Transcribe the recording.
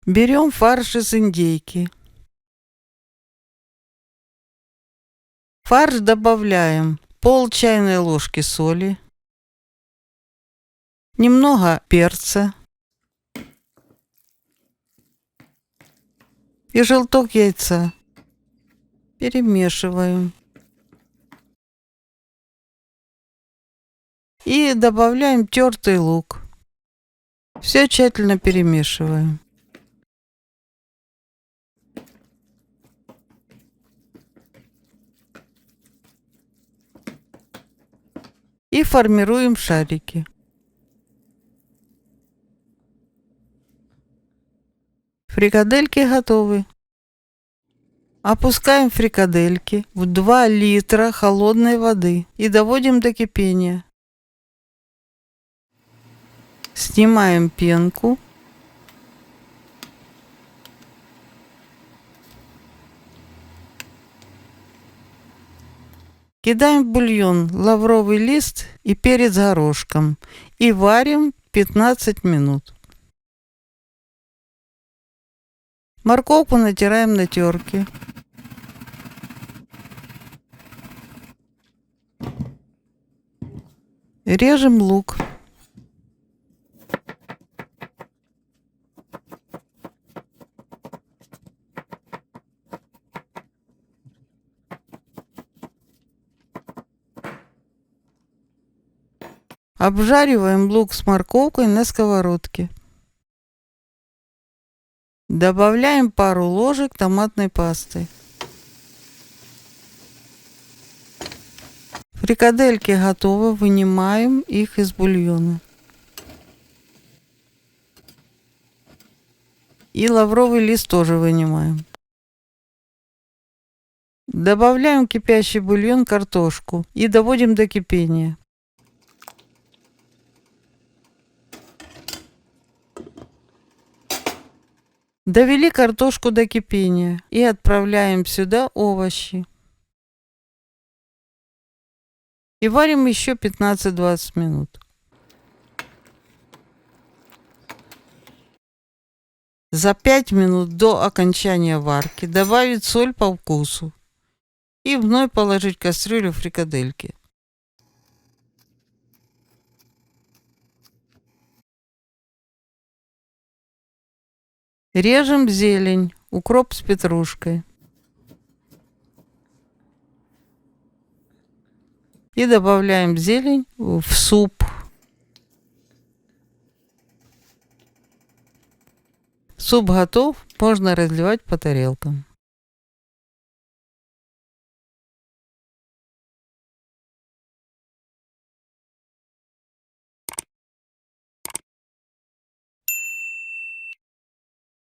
Берем фарш из индейки. В фарш добавляем пол чайной ложки соли, немного перца и желток яйца. Перемешиваем. И добавляем тертый лук. Все тщательно перемешиваем. И формируем шарики. Фрикадельки готовы. Опускаем фрикадельки в 2 литра холодной воды и доводим до кипения. Снимаем пенку. Кидаем в бульон лавровый лист и перец горошком и варим 15 минут. Морковку натираем на терке. Режем лук. Обжариваем лук с морковкой на сковородке. Добавляем пару ложек томатной пасты. Фрикадельки готовы, вынимаем их из бульона. И лавровый лист тоже вынимаем. Добавляем в кипящий бульон картошку и доводим до кипения. Довели картошку до кипения и отправляем сюда овощи. И варим еще 15-20 минут. За 5 минут до окончания варки добавить соль по вкусу. И вновь положить в кастрюлю фрикадельки. Режем зелень, укроп с петрушкой. И добавляем зелень в суп. Суп готов, можно разливать по тарелкам.